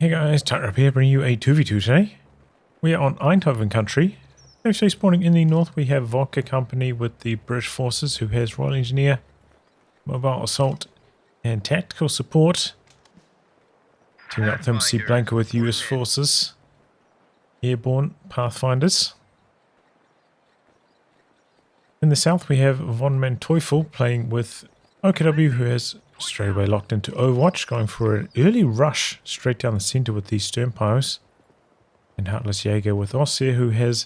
Hey guys, Tightrope here, bringing you a 2v2 today. We are on Eindhoven country. Actually spawning in the north, we have Vodka Company with the British Forces, who has Royal Engineer, Mobile Assault, and Tactical Support. Teaming up with them, cblanco with US Forces, Airborne, Pathfinders. In the south, we have VonManteuffel playing with OKW, who has straight away locked into Overwatch, going for an early rush straight down the center with these stern piles. And Heartless Jager with Ostheer, who has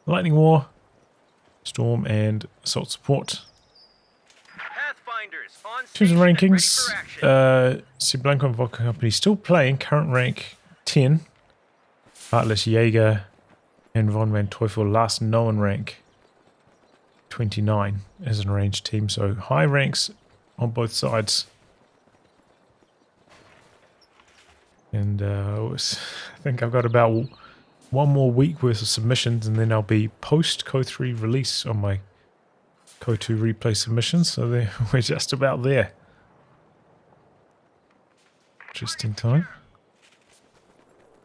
Lightning War, Storm, and Assault Support. In terms of rankings, cblanco and Vodka Company still playing, current rank 10. Heartless Jager and VonManteuffel last known rank 29 as an arranged team, so high ranks on both sides. And I think I've got about one more week worth of submissions, and then I'll be post COH2 release on my COH2 replay submissions, so we're just about there. Interesting time.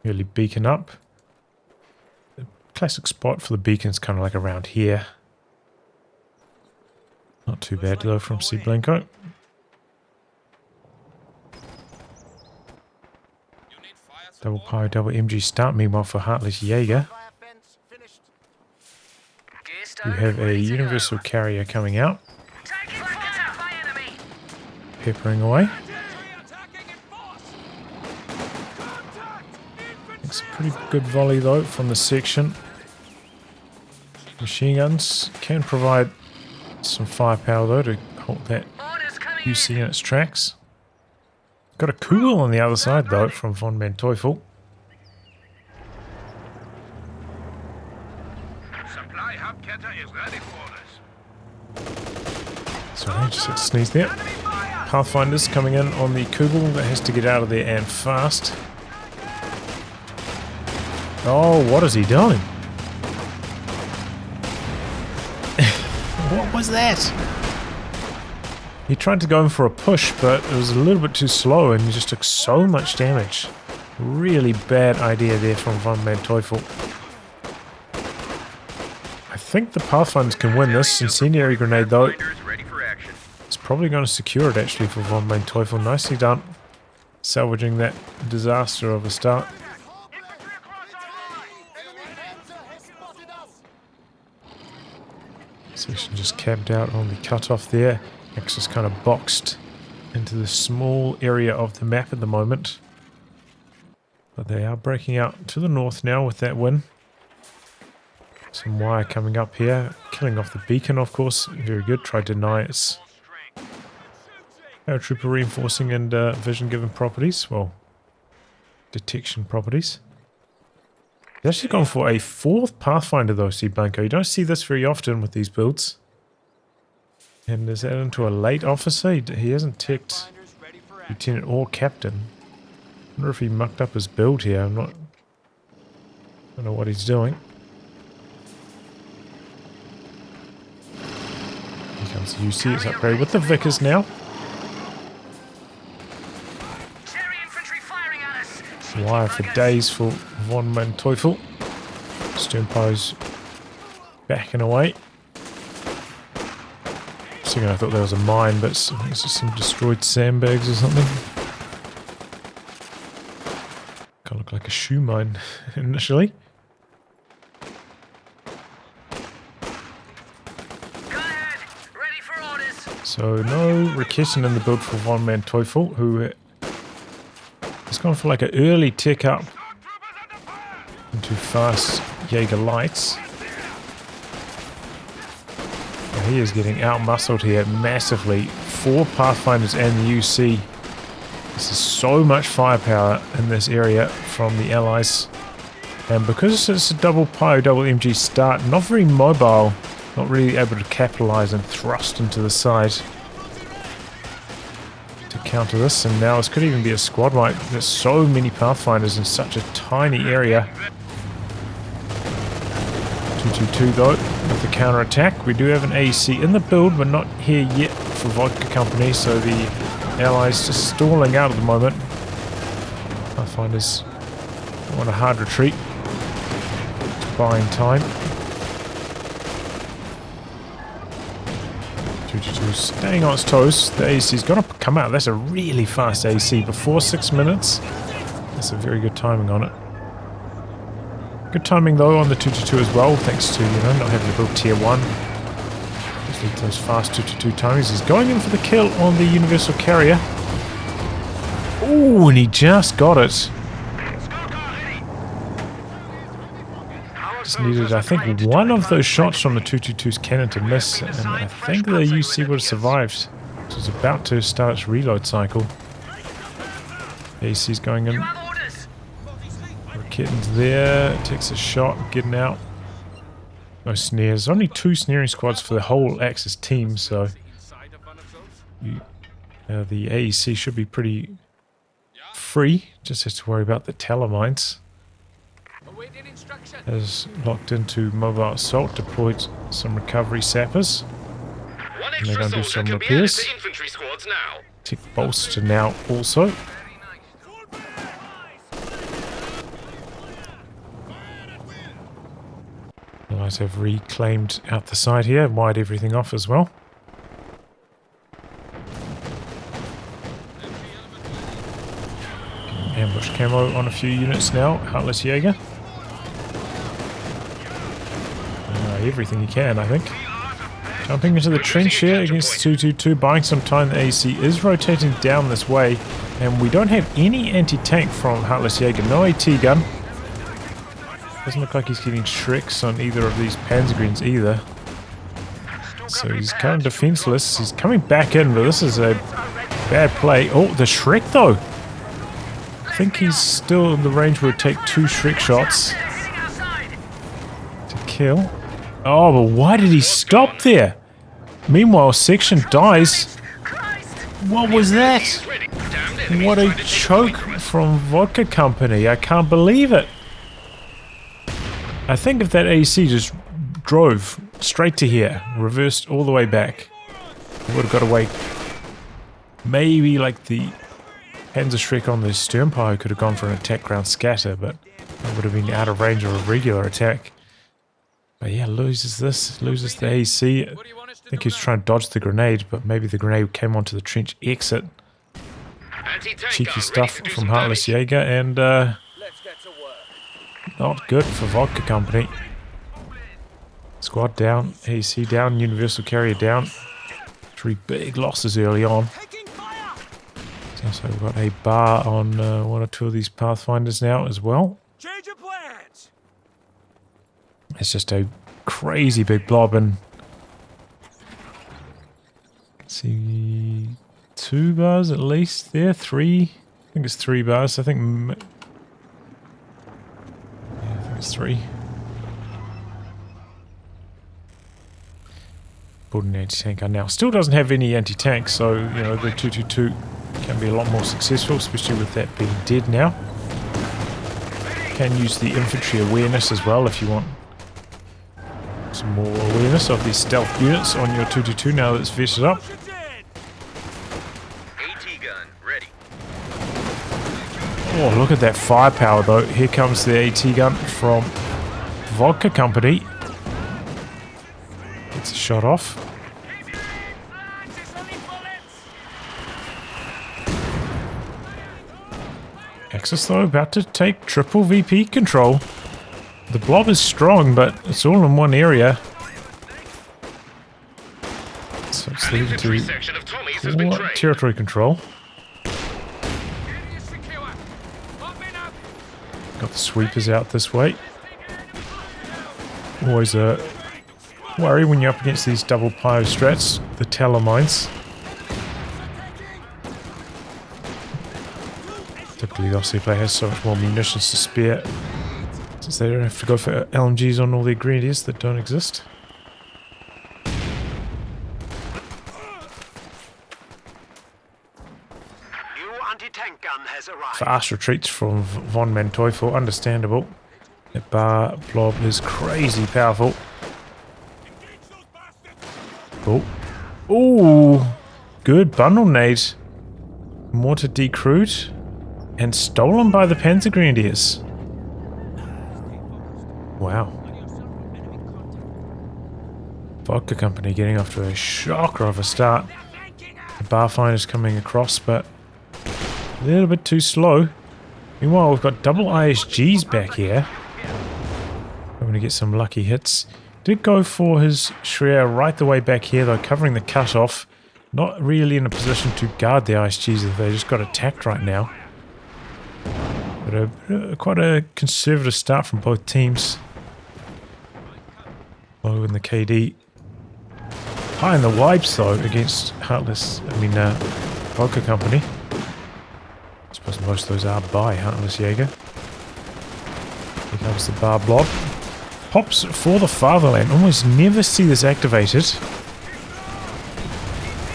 Early beacon up. The classic spot for the beacon's kind of like around here. Not too bad though from cblanco. Double Pyro, double MG start. Meanwhile for Heartless Jager, we have a universal carrier coming out. Peppering away. It's a pretty good volley though from the section. Machine guns can provide some firepower though to hold that UC in its tracks. Got a cool on the other side though from VonManteuffel. Sorry, I just had to sneeze there. Pathfinders coming in on the Kugel that has to get out of there and fast. Oh, what is he doing? What was that? He tried to go in for a push, but it was a little bit too slow and he just took so much damage. Really bad idea there from VonManteuffel. I think the Pathfinders can win this. Incendiary grenade though, it's probably going to secure it actually for VonManteuffel. Nicely done, salvaging that disaster of a start. Section just camped out on the cutoff there. Axis kind of boxed into the small area of the map at the moment. But they are breaking out to the north now with that win. Some wire coming up here. Killing off the beacon, of course. Very good. Tried to deny its paratrooper reinforcing and vision given properties. Well, detection properties. He's actually gone for a fourth Pathfinder though, cblanco. You don't see this very often with these builds. And is that into a late officer? He hasn't ticked lieutenant or captain. I wonder if he mucked up his build here. I don't know what he's doing. Here comes the UC. It's upgraded with the Vickers now. Wire for days for VonManteuffel. Stern pose backing away. I thought there was a mine, but it's just some destroyed sandbags or something. Kind of look like a shoe mine initially. So no Raketin in the build for VonManteuffel, who has gone for like an early tick up into fast Jaeger lights. He is getting out-muscled here massively. 4 Pathfinders and the UC. This is so much firepower in this area from the allies. And because it's a double Pyro, double MG start, not very mobile, not really able to capitalize and thrust into the side to counter this. And now this could even be a squad wipe. There's so many Pathfinders in such a tiny area. 2-2-2 though, with the counter attack. We do have an AEC in the build, but not here yet for Vodka Company, so the allies just stalling out at the moment. Pathfinders Don't want a hard retreat. Buying time. 222 staying on its toes. The AC's got to come out. That's a really fast AC. Before 6 minutes. That's a very good timing on it. Good timing though on the 222 as well, thanks to, not having to build tier 1. Just need those fast 222 timings. He's going in for the kill on the universal carrier. Ooh, and he just got it. Just needed, I think, one of those shots from the 222's cannon to miss, and I think the UC would have survived. So it's about to start its reload cycle. AC's going in. Kitten's there, takes a shot, getting out. No snares. Only 2 snaring squads for the whole Axis team, so the AEC should be pretty free. Just has to worry about the telemines. Has locked into mobile assault, deployed some recovery sappers. And they're going to do some repairs. Tick bolster now also. Allies have reclaimed out the side here, wired everything off as well. Ambush camo on a few units now, Heartless Jager. Everything you can, I think. Jumping into the trench here against 222, buying some time. The AC is rotating down this way, and we don't have any anti-tank from Heartless Jager. No AT gun. Doesn't look like he's getting Shreks on either of these Panzergreens either. So he's kind of defenseless. He's coming back in, but this is a bad play. Oh, the Shrek though. I think he's still in the range where it would take 2 Shrek shots to kill. Oh, but why did he stop there? Meanwhile, Section dies. What was that? What a choke from Vodka Company. I can't believe it. I think if that AC just drove straight to here, reversed all the way back, it would have got away. Maybe like the Panzer Shrek on the Sternpire could have gone for an attack ground scatter, but that would have been out of range of a regular attack. But yeah, loses this, loses the AC. I think he's trying to dodge the grenade, but maybe the grenade came onto the trench exit. Cheeky stuff from Heartless Jager, and not good for Vodka Company. Squad down, AC down, Universal Carrier down. 3 big losses early on. So we've got a bar on 1 or 2 of these Pathfinders now as well. It's just a crazy big blob, and see 2 bars at least there, 3. I think it's 3 bars. I think it's 3. Put an anti-tank on now. Still doesn't have any anti-tank, so the 222 can be a lot more successful, especially with that being dead now. Can use the infantry awareness as well if you want some more awareness of these stealth units on your 222 now that it's vetted up. Oh, look at that firepower though. Here comes the AT gun from Vodka Company. Gets a shot off. Axis though about to take triple VP control. The blob is strong, but it's all in one area. So it's leading to territory control. Got the sweepers out this way. Always a worry when you're up against these double pyro strats, the telemines. Typically the Ostheer player has so much more munitions to spare, since they don't have to go for LMGs on all their grenadiers that don't exist. Fast retreats from VonManteuffel, understandable. That bar blob is crazy powerful. Oh. Ooh, good bundle nade. Mortar decrewed and stolen by the Panzer Grenadiers. Wow. Vodka Company getting off to a shocker of a start. The Barfinder's coming across, but a little bit too slow. Meanwhile, we've got double ISGs back here. I'm going to get some lucky hits. Did go for his Shreya right the way back here, though, covering the cutoff. Not really in a position to guard the ISGs if they just got attacked right now. But quite a conservative start from both teams. Low in the KD. High in the wipes, though, against Vodka Company. I suppose most of those are by Heartless Jager. Here comes the bar blob. Pops for the fatherland. Almost never see this activated.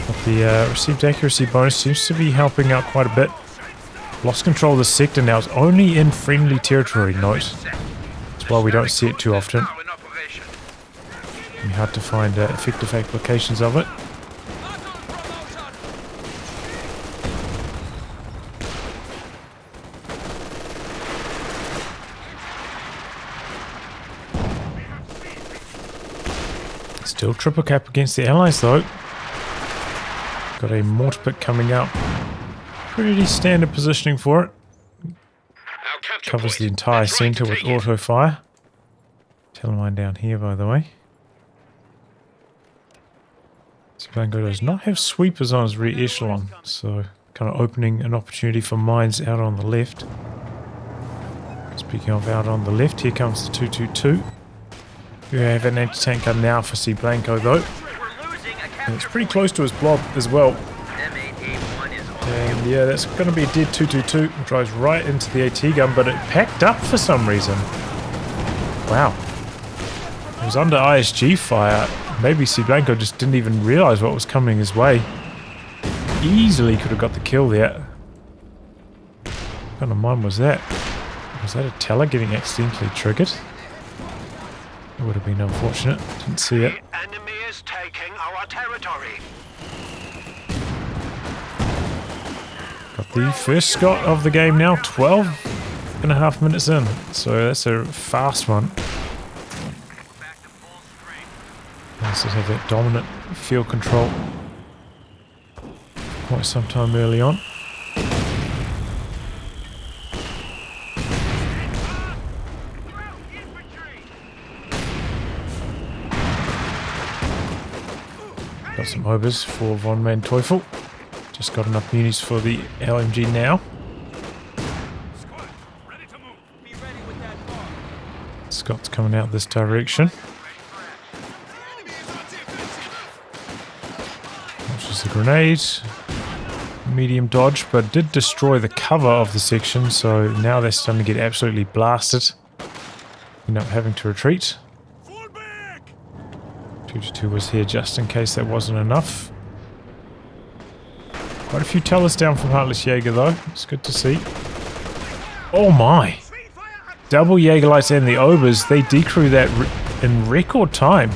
But the received accuracy bonus seems to be helping out quite a bit. Lost control of the sector now. It's only in friendly territory, note. That's why we don't see it too often. It's hard to find effective applications of it. Still triple cap against the allies though. Got a mortar pit coming up. Pretty standard positioning for it. Covers the entire center with auto fire. Telemine down here, by the way. cblanco does not have sweepers on his rear echelon, so kind of opening an opportunity for mines out on the left. Speaking of out on the left, here comes the 222. We have an anti-tank gun now for cblanco though. And it's pretty close to his blob as well. And yeah, that's going to be a dead 222. It drives right into the AT gun, but it packed up for some reason. Wow. It was under ISG fire. Maybe cblanco just didn't even realize what was coming his way. Easily could have got the kill there. What kind of mine was that? Was that a teller getting accidentally triggered? It would have been unfortunate. Didn't see it. The enemy is taking our territory. Got the first Scott of the game now, 12.5 minutes in. So that's a fast one. Nice to have that dominant field control quite some time early on. Got some overs for VonManteuffel. Just got enough munis for the LMG now. Scott's coming out this direction. Launches the grenade. Medium dodge, but did destroy the cover of the section, so now they're starting to get absolutely blasted. End up having to retreat. 2-2 was here just in case that wasn't enough. Quite a few tellers down from Heartless Jager though. It's good to see. Oh my! Double Jagerlights and the Obers, they decrew that in record time.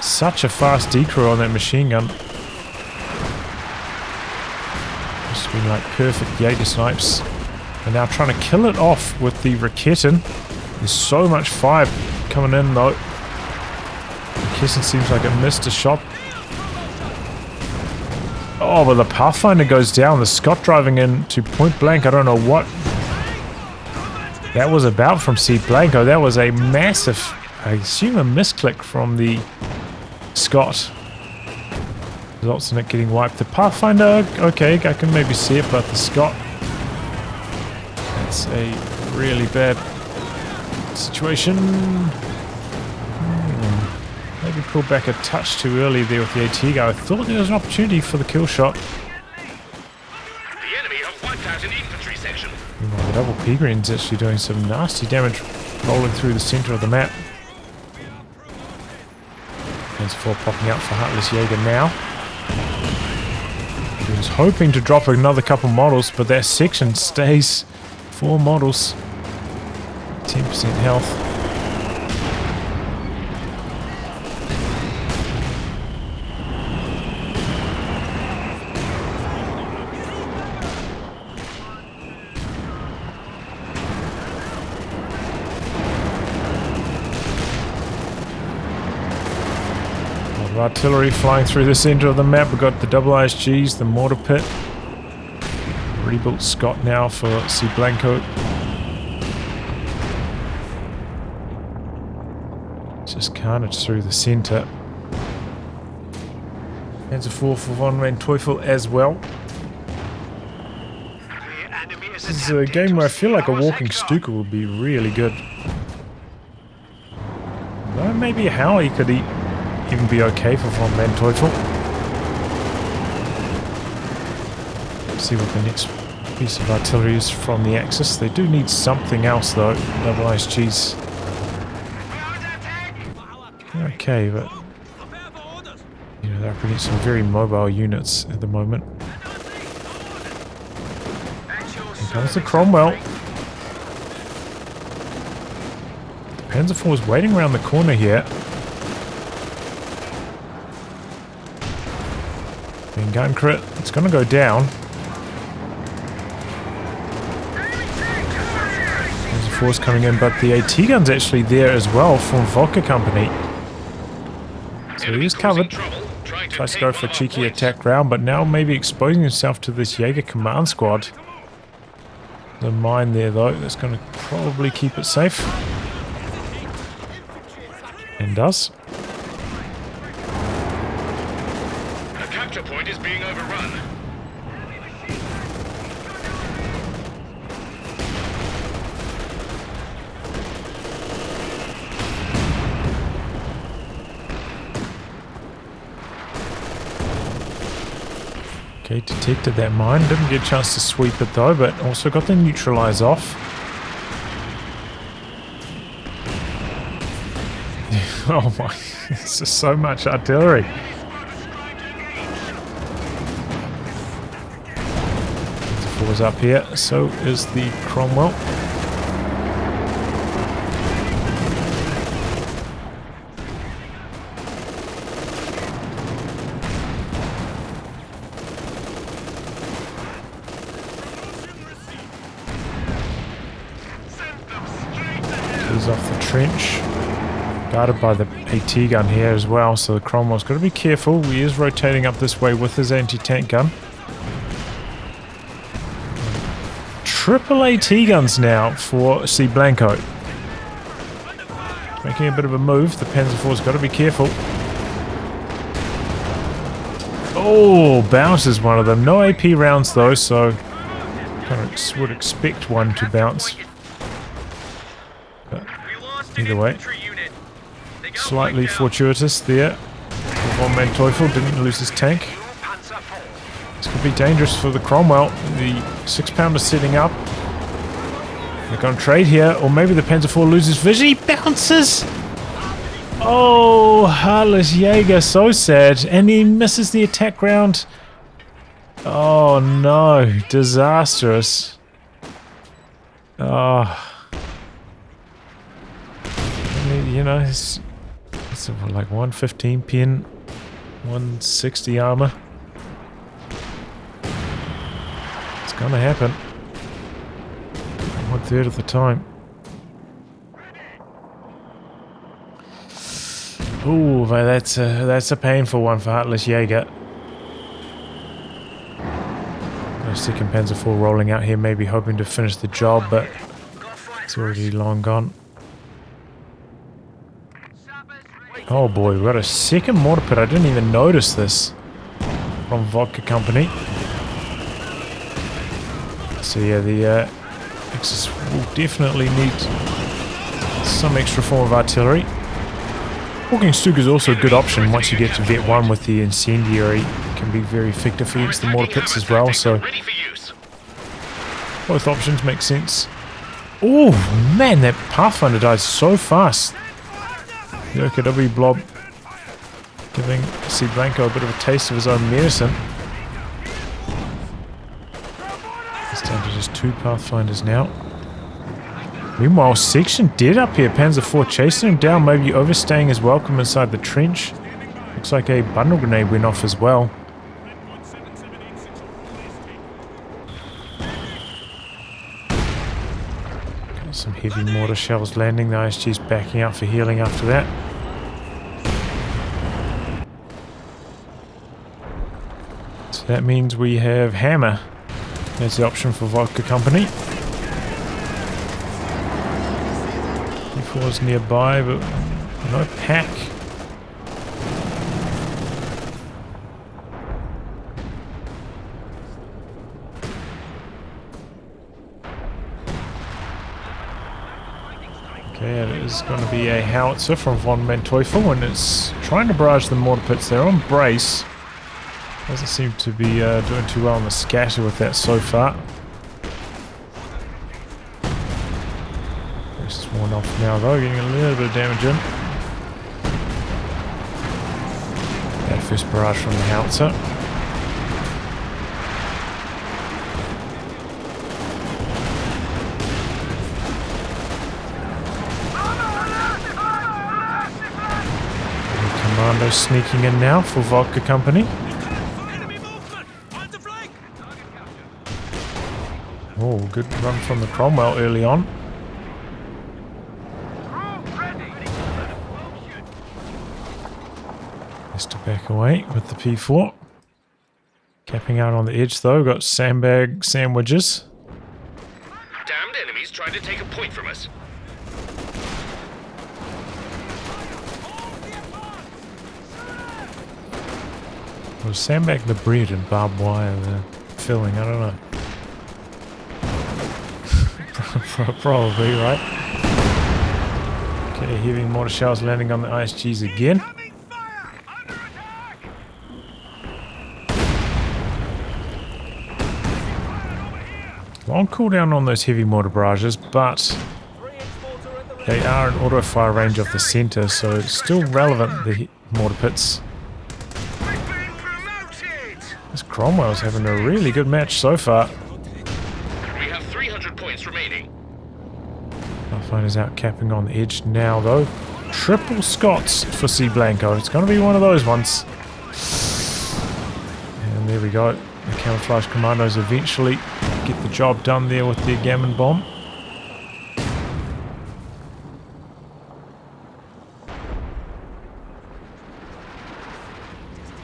Such a fast decrew on that machine gun. Must have been like perfect Jaeger snipes. And now trying to kill it off with the Raketten. There's so much fire coming in though. Raketten seems like it missed a shot. Oh, but the Pathfinder goes down. The Scott driving in to point blank. I don't know what that was about from cblanco. That was a massive, I assume a misclick from the Scott. Results in it getting wiped. The Pathfinder, okay, I can maybe see it, but the Scott, that's a really bad situation. Maybe pulled back a touch too early there with the AT guy. I thought there was an opportunity for the kill shot. The enemy have wiped out an infantry section. Meanwhile, the double P-Green's actually doing some nasty damage rolling through the center of the map. There's 4 popping out for Heartless Jager now. He was hoping to drop another couple models, but that section stays 4 models. 10% health. Artillery flying through the center of the map. We've got the double ISGs, the mortar pit. Rebuilt Scott now for cblanco. Just carnage through the center. Panzer IV for VonManteuffel as well. This is a game where I feel like a walking Stuka would be really good. Though maybe a Howie could even be okay for VonManteuffel. Let's see what the next piece of artillery is from the Axis. They do need something else though. Double ISGs. Okay, but you know, they're producing some very mobile units at the moment. Here comes the Cromwell. The Panzer IV is waiting around the corner here. Being gun crit, it's going to go down. Panzer IV is coming in, but the AT gun's actually there as well from Vodka Company. So he is covered. Tries to go for a cheeky attack round, but now maybe exposing himself to this Jaeger command squad. The mine there though, that's going to probably keep it safe. And does. The capture point is being overrun. Okay, detected that mine. Didn't get a chance to sweep it though, but also got the neutralize off. Oh my, this is so much artillery. The IV's up here, so is the Cromwell. Off the trench, guarded by the AT gun here as well, so the Cromwell's got to be careful. He is rotating up this way with his anti-tank gun. Triple AT guns now for cblanco. Making a bit of a move. The Panzer IV's got to be careful. Oh, bounces one of them. No AP rounds though, so kind of would expect one to bounce. Either way, slightly fortuitous there. VonManteuffel didn't lose his tank. This could be dangerous for the Cromwell. The 6-pounder setting up. They're going to trade here, or maybe the Panzer IV loses vision. He bounces! Oh, Heartless Jager, so sad. And he misses the attack round. Oh no, disastrous. Oh. You know, it's like 115 pin, 160 armor. It's gonna happen. 1/3 of the time. Ooh, that's a painful one for Heartless Jager. The second Panzer IV rolling out here, maybe hoping to finish the job, but it's already long gone. Oh boy, we've got a second mortar pit. I didn't even notice this from Vodka Company. So yeah, the Axis will definitely need some extra form of artillery. Walking Stuka is also a good option once you get to Vet 1 with the incendiary. It can be very effective against the mortar pits as well, so both options make sense. Oh man, that Pathfinder dies so fast. The OKW blob giving cblanco a bit of a taste of his own medicine. It's down to just 2 Pathfinders now. Meanwhile, Section dead up here. Panzer IV chasing him down, maybe overstaying his welcome inside the trench. Looks like a bundle grenade went off as well. Got some heavy mortar shells landing. The ISG's backing out for healing after that. That means we have Hammer as the option for Vodka Company. P4 is nearby, but no pack. Okay, it is going to be a howitzer from VonManteuffel, and it's trying to barrage the mortar pits. They're on brace. Doesn't seem to be doing too well on the scatter with that so far. Brace is worn off now though, getting a little bit of damage in. That first barrage from the howitzer. Commando sneaking in now for Vodka Company. Oh, good run from the Cromwell early on. Has to back away with the P4. Capping out on the edge though, got sandbag sandwiches. Damned enemies trying to take a point from us. Well, sandbag the bread and barbed wire the filling, I don't know. Probably, right? Okay, heavy mortar shells landing on the ISGs again. Long cooldown on those heavy mortar barrages, but they are in auto fire range of the center, so it's still relevant, the mortar pits. This Cromwell's having a really good match so far. We have 300 points remaining. Pathfinder's out capping on the edge now though. Triple Scots for cblanco. It's going to be one of those ones. And there we go. The camouflage commandos eventually get the job done there with their gammon bomb.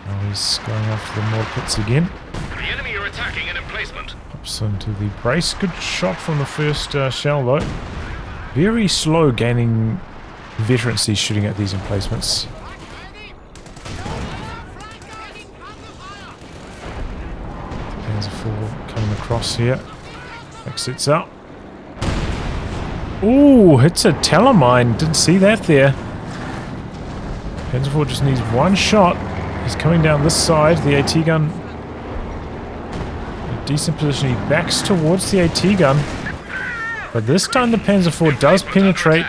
Now he's going after the mortar pits again. The enemy are attacking an emplacement. Pops into the brace. Good shot from the first shell though. Very slow gaining veterancy shooting at these emplacements. Panzer IV coming across here. Exits out. Ooh, hits a telemine. Didn't see that there. Panzer IV just needs one shot. He's coming down this side. The AT gun in a decent position. He backs towards the AT gun. But this time the Panzer IV does penetrate.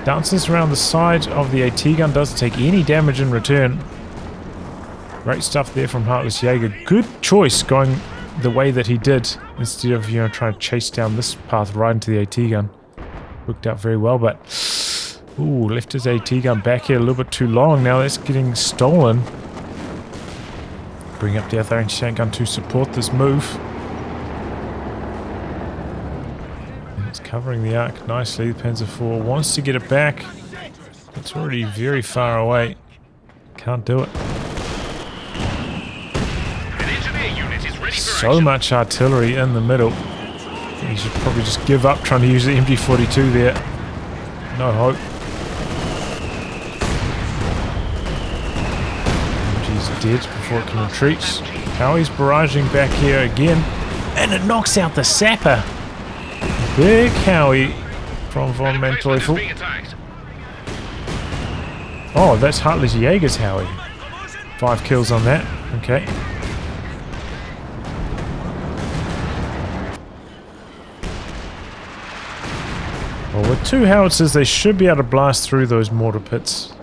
Bounces around the side of the AT gun. Doesn't take any damage in return. Great stuff there from Heartless Jager. Good choice going the way that he did. Instead of, you know, trying to chase down this path right into the AT gun. Worked out very well, but... Ooh, left his AT gun back here a little bit too long. Now that's getting stolen. Bring up the other anti-tank gun to support this move. And it's covering the arc nicely. The Panzer IV wants to get it back. It's already very far away. Can't do it. An engineer unit is ready for So action. much artillery in the middle. He should probably just give up trying to use the MG42 there. No hope. MG's dead before it can retreat. Howie's barraging back here again. And it knocks out the sapper. Big Howie from An emplacement is VonManteuffel. being attacked. Oh, that's Heartless Jager's Howie. 5 kills on that. Okay. Well, with 2 howitzers, they should be able to blast through those mortar pits.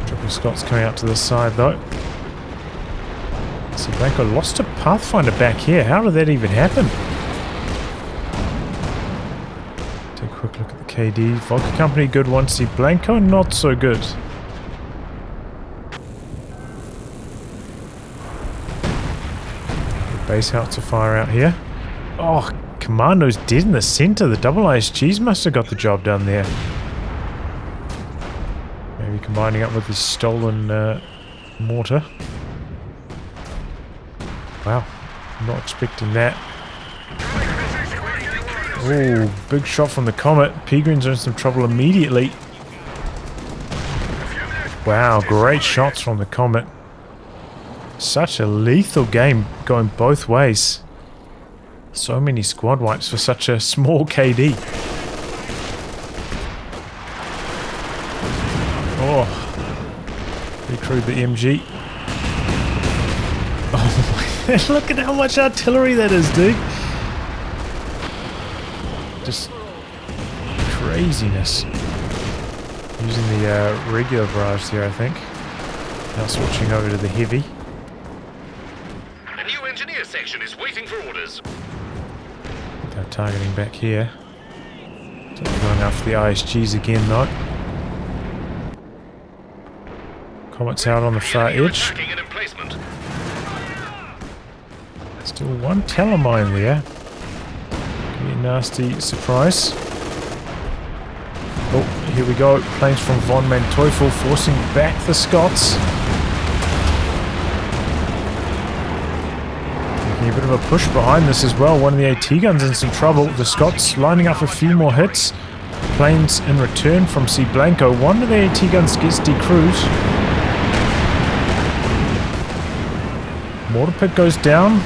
Triple Scots coming out to this side, though. cblanco lost a Pathfinder back here. How did that even happen? Take a quick look at the KD. Vodka Company, good one. cblanco, not so good. Base howitzer fire out here. Oh, Commando's dead in the center. The double ISGs must have got the job done there. Maybe combining up with the stolen mortar. Wow, not expecting that. Oh, big shot from the Comet. Peagrin's in some trouble immediately. Wow, great shots from the Comet. Such a lethal game going both ways. So many squad wipes for such a small KD. Oh, recruit the MG. Oh, look at how much artillery that is, dude. Just craziness. Using the regular barrage there, I think. Now switching over to the heavy. A new engineer section is waiting for orders. They're targeting back here. Going after the ISGs again, though. Comet's out on the far edge. Still one telemine there. Could be a nasty surprise. Oh, here we go. Planes from VonManteuffel forcing back the Scots. Making a bit of a push behind this as well. One of the AT guns in some trouble. The Scots lining up a few more hits. Planes in return from cblanco. One of the AT guns gets decrewed. Mortar pit goes down.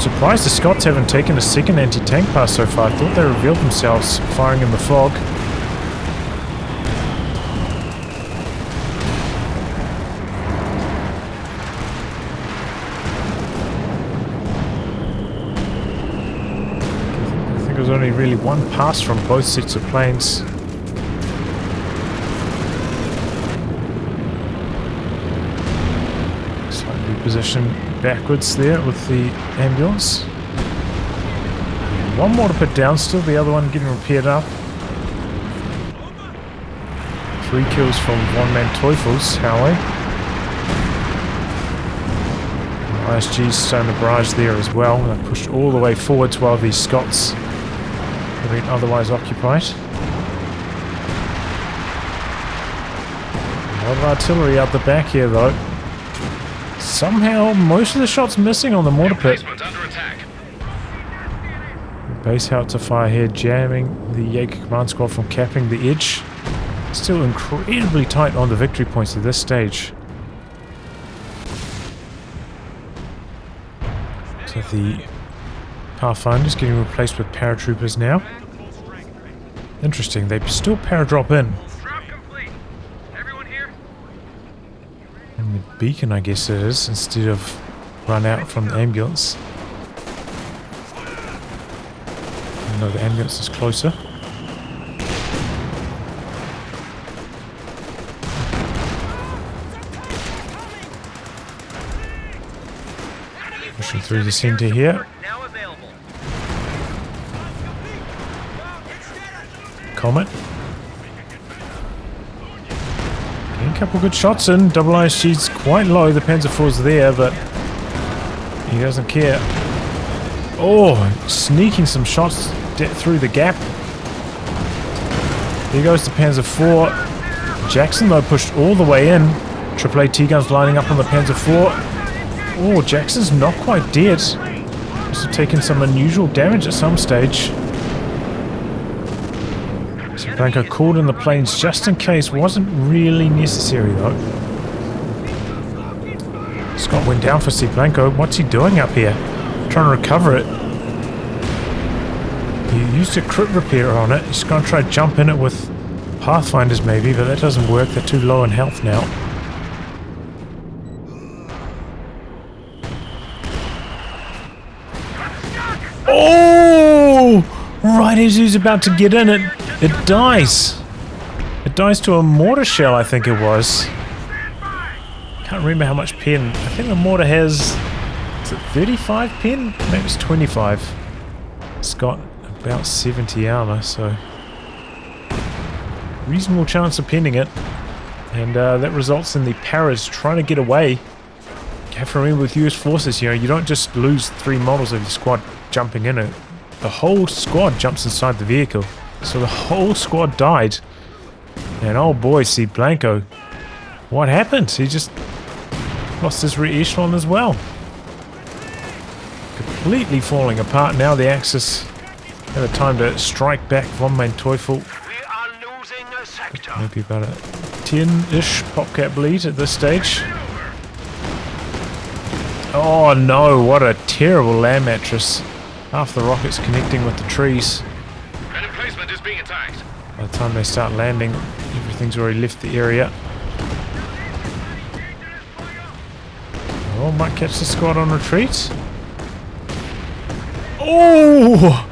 Surprised the Scots haven't taken a second anti-tank pass so far. I thought they revealed themselves firing in the fog. I think it was only really one pass from both sets of planes. Slightly positioned backwards there with the ambulance. One mortar pit down still, the other one getting repaired up. 3 kills from VonManteuffel's Howie. ISG's starting to barrage there as well. They pushed all the way forwards while the Scots have been otherwise occupied. A lot of artillery out the back here though. Somehow, most of the shots missing on the mortar pit. Base howitzer fire here, jamming the Jaeger command squad from capping the edge. Still incredibly tight on the victory points at this stage. So the Pathfinder's getting replaced with paratroopers now. Interesting, they still paradrop in. And the beacon, I guess it is, instead of run out from the ambulance. No, the ambulance is closer. Pushing through the center here. Comet. Getting a couple good shots in. Double ISG's quite low. The Panzer IV's there, but he doesn't care. Oh, sneaking some shots through the gap. There goes the Panzer IV. Jackson, though, pushed all the way in. Triple AT guns lining up on the Panzer IV. Oh, Jackson's not quite dead. Must have taken some unusual damage at some stage. cblanco called in the planes just in case. Wasn't really necessary, though. Scott went down for cblanco. What's he doing up here? Trying to recover it. He used a crit repair on it. He's going to try to jump in it with Pathfinders maybe, but that doesn't work. They're too low in health now. Oh! Right as he's about to get in it, it dies. It dies to a mortar shell, I think it was. Can't remember how much pen. I think the mortar has... Is it 35 pen? Maybe it's 25. It's got about 70 armor, so reasonable chance of pinning it, and that results in the Paras trying to get away. You have to remember with US forces, you know, you don't just lose 3 models of your squad jumping in it. The whole squad jumps inside the vehicle, so the whole squad died. And oh boy, cblanco, what happened? He just lost his rear echelon as well. completely falling apart. Now the Axis have a time to strike back. VonManteuffel. We are losing a sector. Maybe about a 10-ish popcap lead at this stage. Oh no, what a terrible land mattress. Half the rockets connecting with the trees. An emplacement is being attacked. By the time they start landing, everything's already left the area. Oh, might catch the squad on retreat. Oh!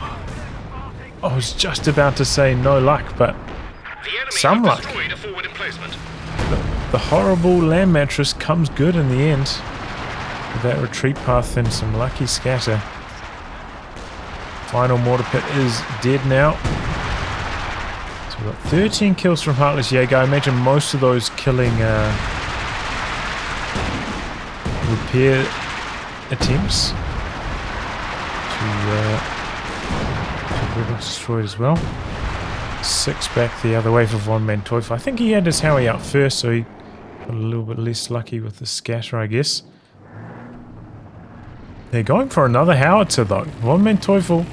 I was just about to say no luck, but The enemy some have luck. destroyed a forward emplacement. The horrible land mattress comes good in the end. With that retreat path and some lucky scatter. Final mortar pit is dead now. So we've got 13 kills from Heartless Jager. I imagine most of those killing repair attempts to destroyed as well. 6 back the other way for VonManteuffel. I think he had his Howie out first, so he got a little bit less lucky with the scatter, I guess. They're going for another howitzer though. VonManteuffel,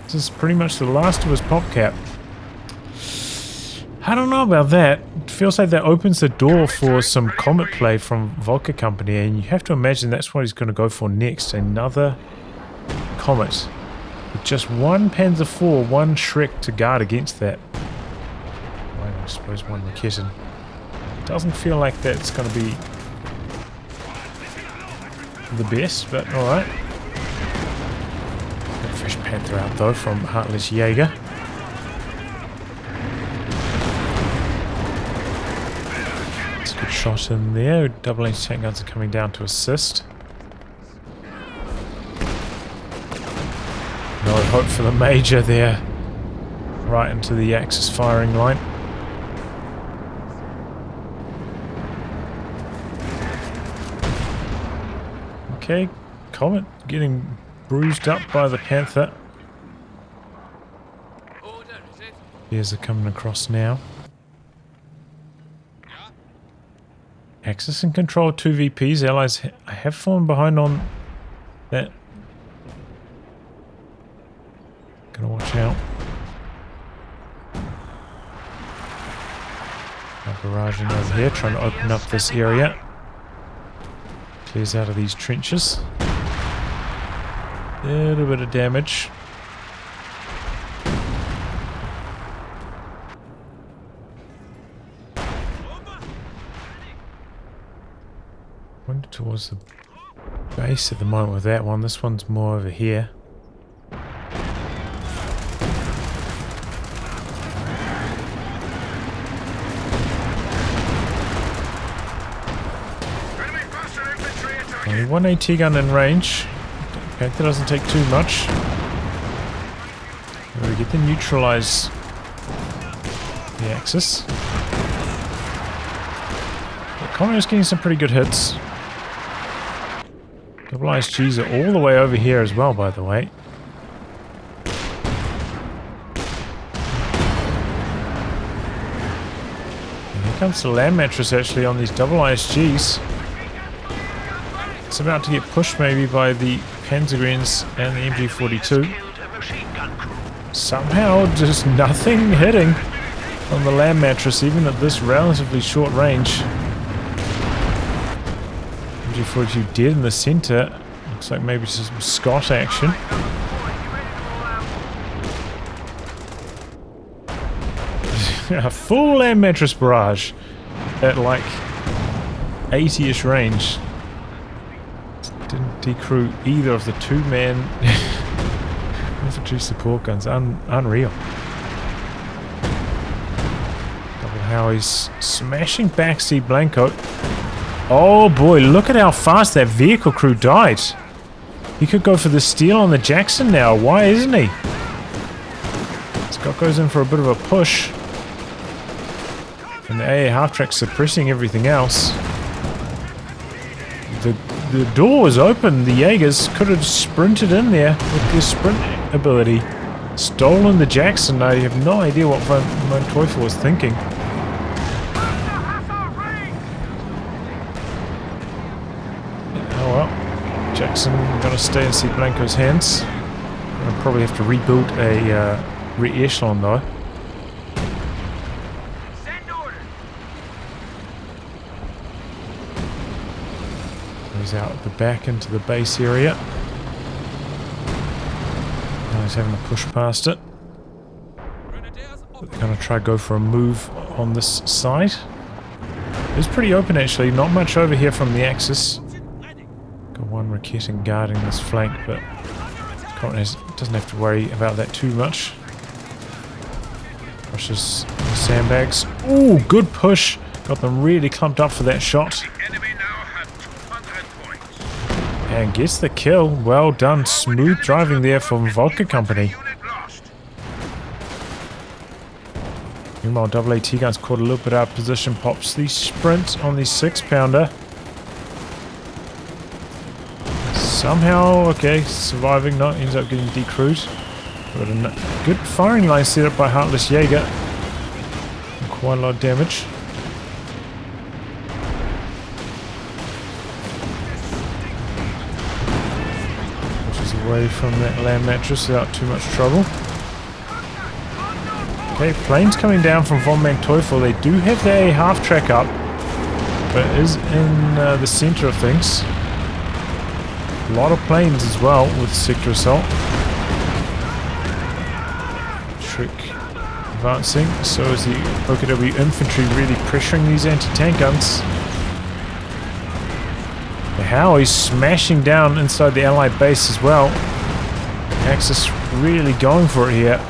this is pretty much the last of his popcap. I don't know about that. It feels like that opens the door for some Comet play from Vodka Company, and you have to imagine that's what he's going to go for next. Another Comet. With just one Panzer IV, one Shrek to guard against that. Well, I suppose one Raketen. Doesn't feel like that's going to be the best, but alright. A fresh Panther out though from Heartless Jager. It's a good shot in there. Double-H tank guns are coming down to assist. No hope for the Major there. Right into the Axis firing line. Okay, Comet getting bruised up by the Panther. Bears are coming across now. Axis in control, 2 VPs. Allies have fallen behind on that. Gotta watch out. Now barraging over here, trying to open up this area. Clears out of these trenches. A little bit of damage. Wonder towards the base at the moment with that one. This one's more over here. Only one AT gun in range. Panther doesn't take too much. We get to neutralize the Axis. The Comet is getting some pretty good hits. Double ISGs are all the way over here as well, by the way. And here comes the land mattress actually on these double ISGs. It's about to get pushed maybe by the Panzergreens and the MG42. Somehow just nothing hitting on the land mattress even at this relatively short range. MG42 dead in the center. Looks like maybe some Scott action. A full land mattress barrage at like 80-ish range. Didn't decrew either of the 2-man infantry support guns. Unreal. Double Howie's smashing back cblanco. Oh boy, look at how fast that vehicle crew died. He could go for the steal on the Jackson now. Why isn't he? Scott goes in for a bit of a push. And the AA half-track suppressing everything else. The door was open. The Jaegers could have sprinted in there with their sprint ability. Stolen the Jackson. I have no idea what VonManteuffel was thinking. Oh well. Jackson gonna stay in cblanco's hands. I'll probably have to rebuild a re-echelon though. Send order. He's out the back into the base area. Now he's having to push past it. But they're gonna try to go for a move on this side. It's pretty open actually, not much over here from the axis. Got one Raketin guarding this flank, but doesn't have to worry about that too much. Pushes the sandbags. Ooh, good push. Got them really clumped up for that shot. And gets the kill. Well done. Smooth driving there from Vodka Company. Meanwhile, AAT guns caught a little bit out of position. Pops the sprint on the 6-pounder. Somehow, okay, surviving. No, ends up getting decrewed. But a good firing line set up by Heartless Jager. And quite a lot of damage. Pushes away from that land mattress without too much trouble. Okay, planes coming down from VonManteuffel. They do have their half track up, but it is in the center of things. A lot of planes as well with sector assault. Trick advancing. So is the OKW infantry really pressuring these anti-tank guns. The Howie's smashing down inside the allied base as well. Axis really going for it here.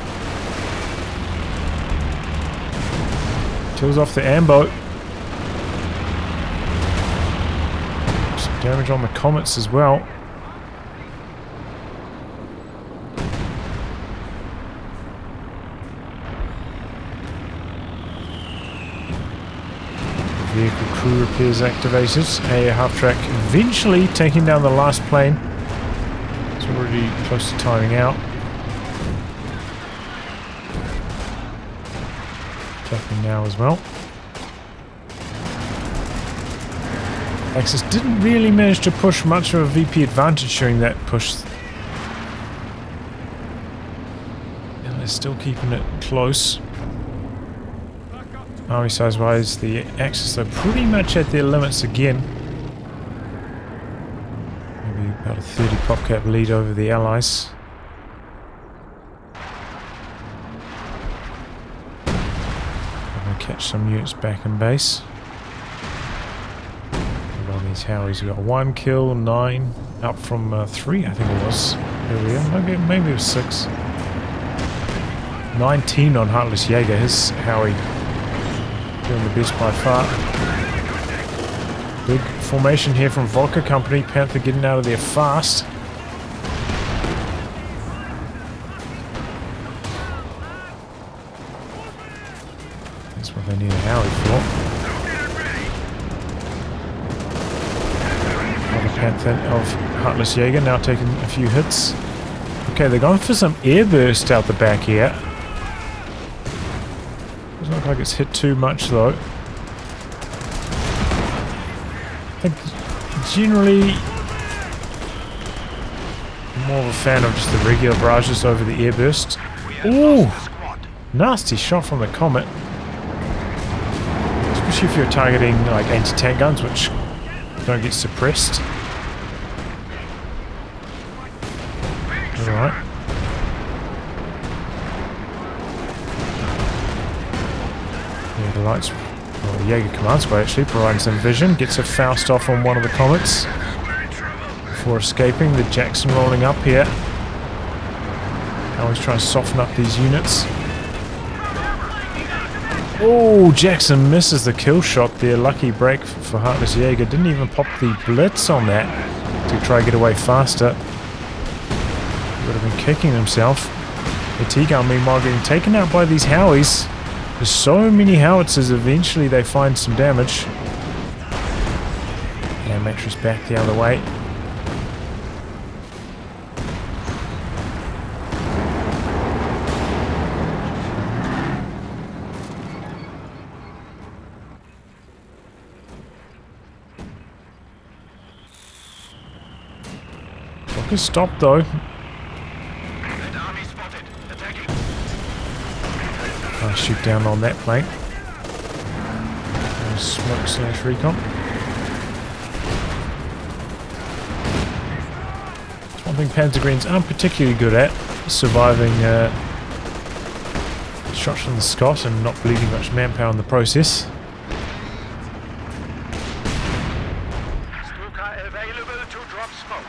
Kills off the ambo. Some damage on the comets as well. Vehicle crew repairs activated. A half track eventually taking down the last plane. It's already close to timing out. Attacking now as well. Axis didn't really manage to push much of a VP advantage during that push. And they're still keeping it close. Army size wise, the Axis are pretty much at their limits again. Maybe about a 30 popcap lead over the Allies. Catch some units back in base. On these Howies, we got 1 kill, 9, up from 3, I think it was earlier. Maybe it was 6. 19 on Heartless Jager, his Howie doing the best by far. Big formation here from Vodka Company. Panther getting out of there fast. That's what they need a Howie for. Another Panther of Heartless Jager now taking a few hits. Okay, they're going for some airburst out the back here. Doesn't look like it's hit too much though. I think generally I'm more of a fan of just the regular barrages over the airburst. Ooh! Nasty shot from the Comet. Especially if you're targeting like anti-tank guns which don't get suppressed. Alright. Yeah, the lights, well, the Jaeger command squad actually providing some vision. Gets a Faust off on one of the Comets before escaping. The Jackson rolling up here. Always trying to soften up these units. Oh, Jackson misses the kill shot there. Lucky break for Heartless Jager. Didn't even pop the blitz on that to try to get away faster. He would have been kicking himself. The T-gun meanwhile getting taken out by these Howies. There's so many howitzers, eventually they find some damage. And mattress back the other way. Vodka stopped though. Red army spotted. Attacking. I'll shoot down on that flank. Smoke slash recon. It's one thing Panzer Greens aren't particularly good at, surviving shots from the Scot and not bleeding much manpower in the process. Stuka available to drop smoke.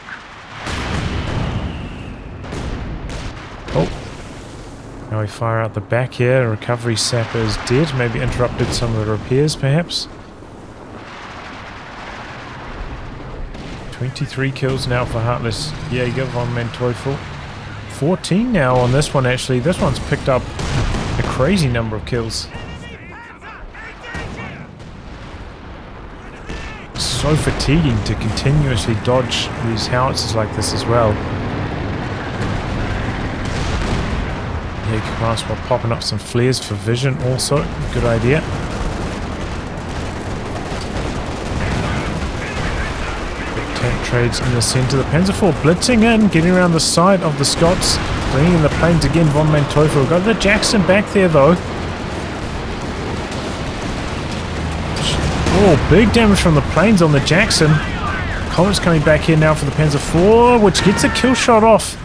Oh. Now we fire out the back here. Recovery sapper is dead. Maybe interrupted some of the repairs, perhaps. 23 kills now for Heartless Jager, VonManteuffel. 14 now on this one, actually. This one's picked up a crazy number of kills. So fatiguing to continuously dodge these howitzers like this as well. Yeah, command squad popping up some flares for vision also. Good idea. Tank trades in the center. The Panzer IV blitzing in, getting around the side of the Scots, bringing in the planes again. VonManteuffel got the Jackson back there though. Oh, big damage from the planes on the Jackson. Comet's coming back here now for the Panzer IV, which gets a kill shot off.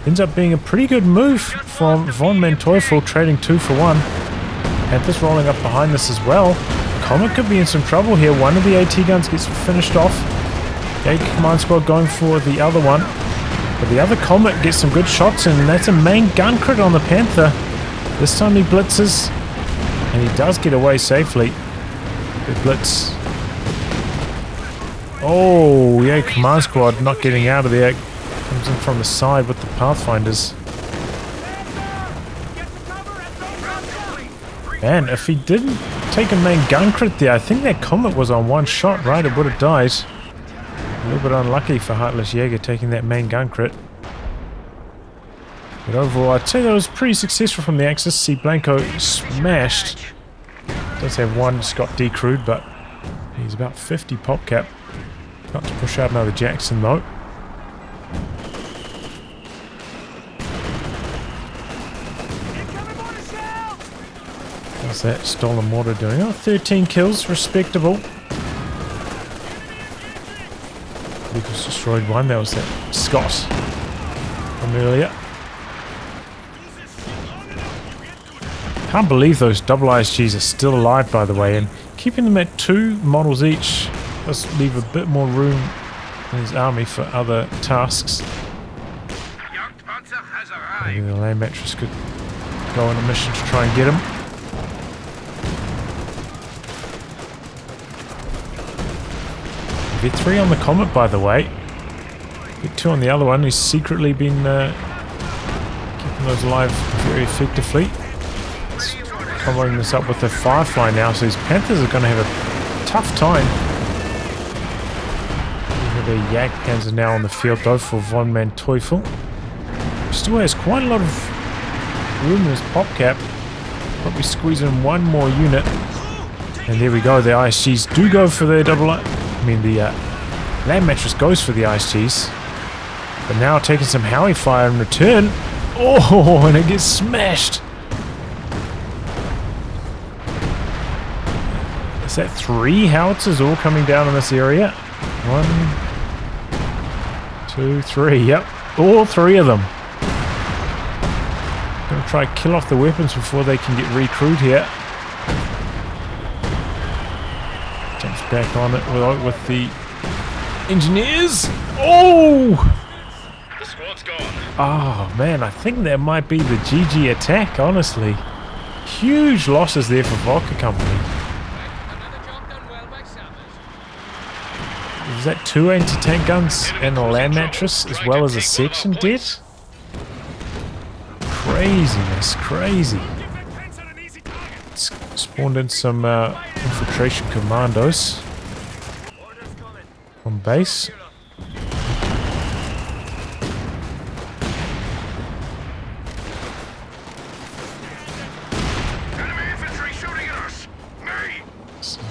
Ends up being a pretty good move from VonManteuffel, trading 2 for 1. Panthers rolling up behind this as well. Comet could be in some trouble here. One of the AT guns gets finished off. Jager command squad going for the other one. But the other Comet gets some good shots in, and that's a main gun crit on the Panther. This time he blitzes, and he does get away safely. Good blitz. Oh, Jager command squad not getting out of there. Comes in from the side with the Pathfinders. Man, if he didn't take a main gun crit there, I think that Comet was on one shot, right? It would have died. A little bit unlucky for Heartless Jager taking that main gun crit. But overall, I'd say that was pretty successful from the Axis. cblanco smashed. Does have one Scot decrewed, but he's about 50 pop cap. Got to push out another Jackson though. How's that stolen mortar doing? Oh, 13 kills, respectable. Vehicles destroyed one, that was that Scot from earlier. Can't believe those double ISGs are still alive, by the way, and keeping them at 2 models each does leave a bit more room in his army for other tasks. Maybe the land mattress could go on a mission to try and get him. Get 3 on the Comet, by the way. Get 2 on the other one. He's secretly been keeping those alive very effectively. Following this up with the Firefly now, so his Panthers are going to have a tough time. The Yak Panzer now on the field though for VonManteuffel. Still has quite a lot of room in his pop cap. Probably squeeze in one more unit. And there we go, the ISGs do go for their double... the land mattress goes for the ISGs. But now taking some Howie fire in return. Oh, and it gets smashed. Is that 3 howitzers all coming down in this area? 1, 2, 3. Yep, all 3 of them. Gonna try to kill off the weapons before they can get recruit here. Jumps back on it with the engineers. Oh! The squad's gone. Oh man, I think that might be the GG attack, honestly. Huge losses there for Vodka Company. Was that 2 anti-tank guns and a land mattress as well as a section dead? Craziness, crazy. Spawned in some infiltration commandos on base.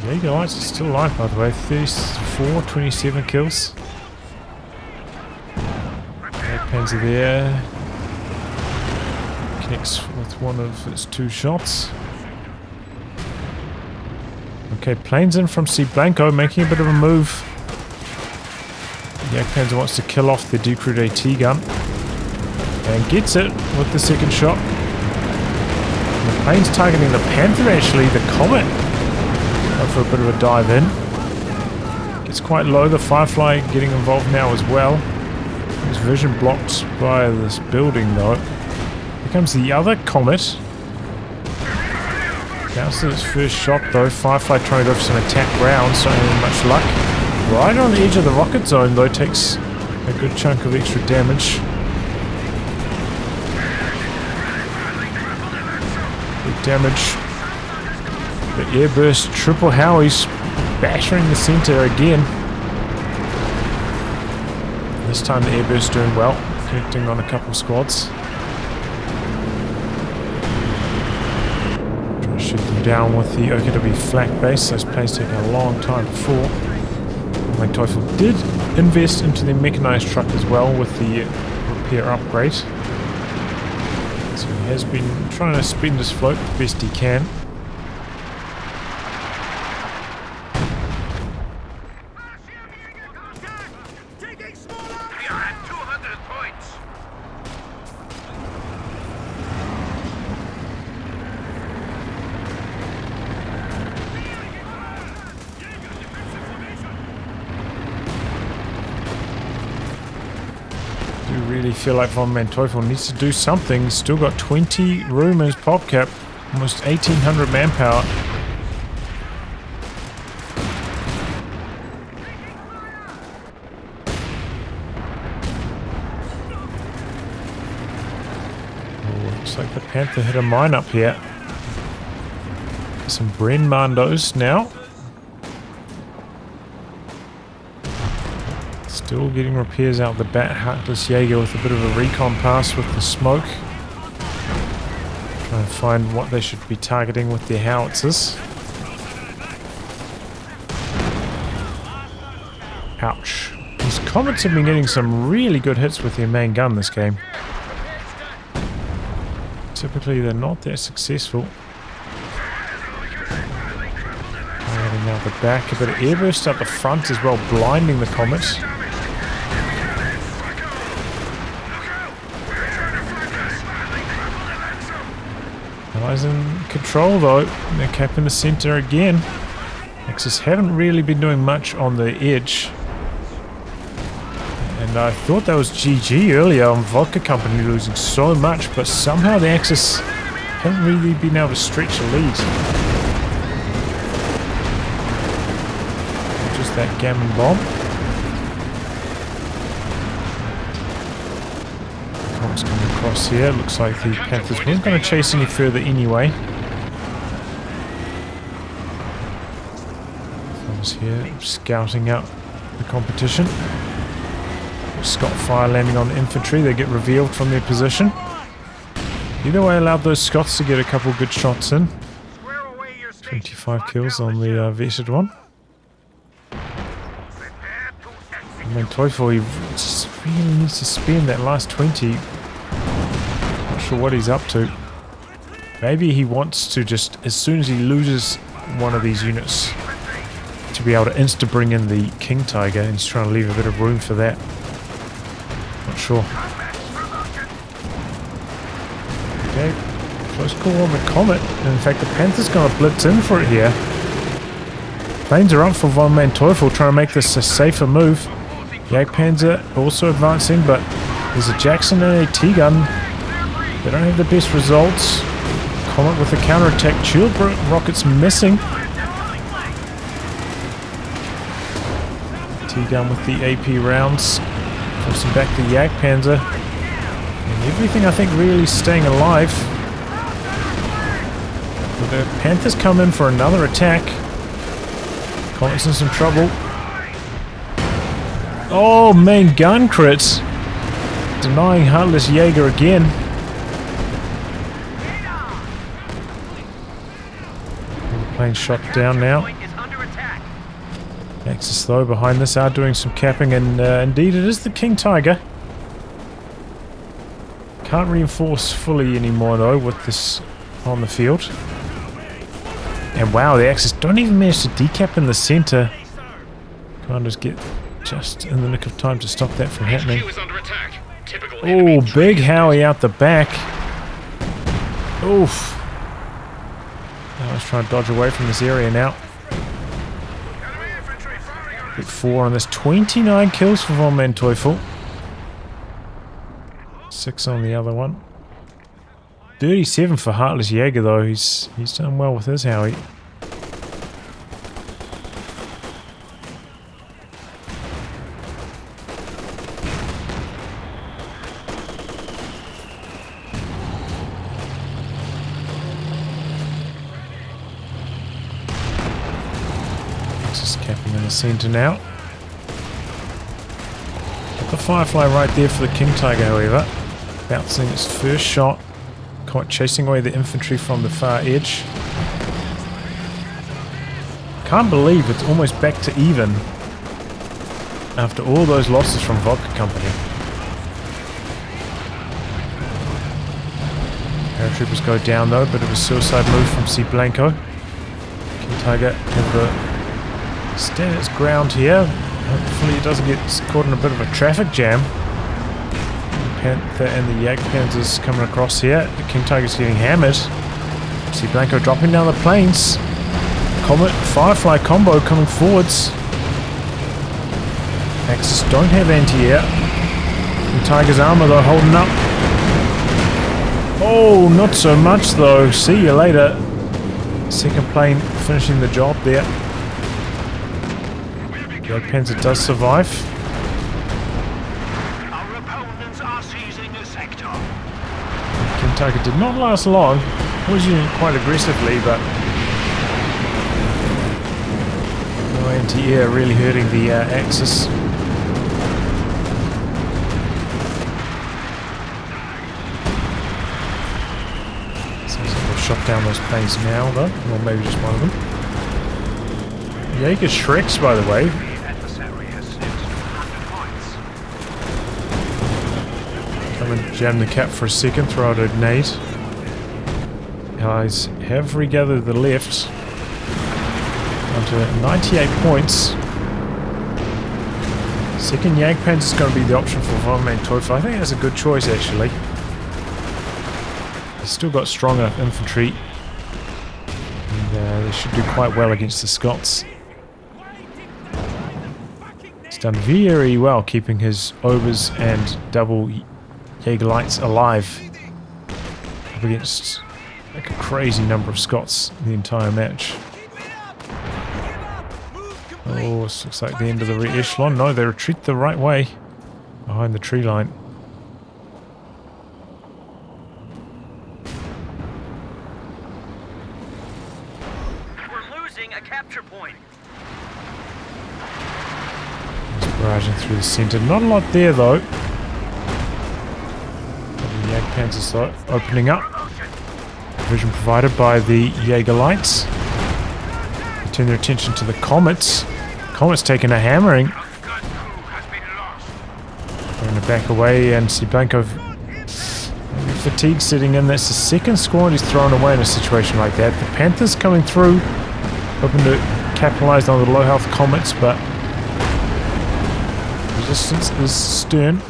Jager Lights is still alive, by the way. 34, 27 kills. Panzer there. Connects with one of its 2 shots. Okay, planes in from cblanco, making a bit of a move. The Panzer wants to kill off the decrewed AT gun. And gets it with the 2nd shot. And the plane's targeting the Panther actually, the Comet. Go for a bit of a dive in. Gets quite low, the Firefly getting involved now as well. His vision blocked by this building though. Here comes the other Comet. Bounces its first shot though. Firefly trying to go for some attack rounds, not having much luck. Right on the edge of the rocket zone though, takes a good chunk of extra damage. Big damage. The airburst triple Howies battering the center again. This time the airburst doing well, connecting on a couple of squads. Trying to shoot them down with the OKW flak base. Those planes taking a long time before. VonManteuffel did invest into the mechanized truck as well with the repair upgrade. So he has been trying to spin his float the best he can. Really feel like VonManteuffel needs to do something. He's still got 20 room in his pop cap, almost 1800 manpower. Oh, looks like the Panther hit a mine up here. Some Brennmandos now. Still getting repairs out the bat. Heartless Jager with a bit of a recon pass with the smoke. Trying to find what they should be targeting with their howitzers. Ouch. These Comets have been getting some really good hits with their main gun this game. Typically they're not that successful. Targeting out the back. A bit of airburst up the front as well, blinding the Comet. Allies in control though. They're capping the center again. Axis haven't really been doing much on the edge. And I thought that was GG earlier on Vodka Company losing so much, but somehow the Axis haven't really been able to stretch a lead. Just that gammon bomb. Comet's coming across here. Looks like the Panthers weren't going to chase any further anyway. Foes here scouting out the competition. Scott fire landing on the infantry. They get revealed from their position. Either way allowed those Scots to get a couple good shots in. 25 kills on the vetted one. VonManteuffel, he just really needs to spend that last 20. Not sure what he's up to. Maybe he wants to just, as soon as he loses one of these units, to be able to insta bring in the King Tiger, and he's trying to leave a bit of room for that. Not sure. Okay, close call on the Comet. In fact, the Panther's going to blitz in for it here. Planes are up for VonManteuffel, trying to make this a safer move. Jagdpanzer also advancing, but there's a Jackson and a T-gun. They don't have the best results. Comet with a counterattack. Shield rockets missing. T-gun with the AP rounds. Forcing back the Jagdpanzer. And everything, I think, really staying alive. But the Panthers come in for another attack. Comet's in some trouble. Oh, main gun crits. Denying Heartless Jager again. Plane shot down now. Axis though behind this are doing some capping, and indeed it is the King Tiger. Can't reinforce fully anymore though with this on the field. And wow, the Axis don't even manage to decap in the center. Commanders get just in the nick of time to stop that from happening. HQ is under attack. Typical Oh, enemy big training. Howie out the back. Oof. I was trying to dodge away from this area now. Get 4 on this. 29 kills for VonManteuffel. 6 on the other one. 37 for Heartless Jager though. He's done well with his Howie. Just capping in the center now. Got the Firefly right there for the King Tiger, however. Bouncing its first shot. Chasing away the infantry from the far edge. Can't believe it's almost back to even after all those losses from Vodka Company. Paratroopers go down though, bit of a suicide move from cblanco. King Tiger have to stand its ground here. Hopefully it doesn't get caught in a bit of a traffic jam. Panther and the Jagdpanzers coming across here. The King Tiger's getting hammered. cblanco dropping down the plains. Comet Firefly combo coming forwards. Axis don't have anti-air. King Tiger's armor though holding up. Oh, not so much though. See you later. Second plane finishing the job there. Jagdpanzer does survive. Our opponents are seizing a sector. King Tiger did not last long. Was using it quite aggressively, but no anti-air really hurting the Axis. Seems like they've shot down those planes now, though, or maybe just one of them. Jaeger Shreks, by the way. The adversary has sent 200 points. Come and jam the cap for a second, throw out a grenade. Allies have regathered the left. Onto 98 points. Second Jagdpanzer is going to be the option for VonManteuffel. I think that's a good choice actually. They've still got strong enough infantry. And they should do quite well against the Scots. He's done very well keeping his Obers and double Jaeger Lights alive. Up against like a crazy number of Scots the entire match. Oh, this looks like the end of the re-echelon. No, they retreat the right way. Behind the tree line. We're losing a capture point. Just barraging through the centre. Not a lot there though. The Jagdpanzers though opening up. Vision provided by the Jaeger Lights. They turn their attention to the Comets. Comets taking a hammering. Going to back away and cblanco fatigue sitting in. That's the second squad he's thrown away in a situation like that. The Panthers coming through, hoping to capitalise on the low health Comets, but resistance is stern.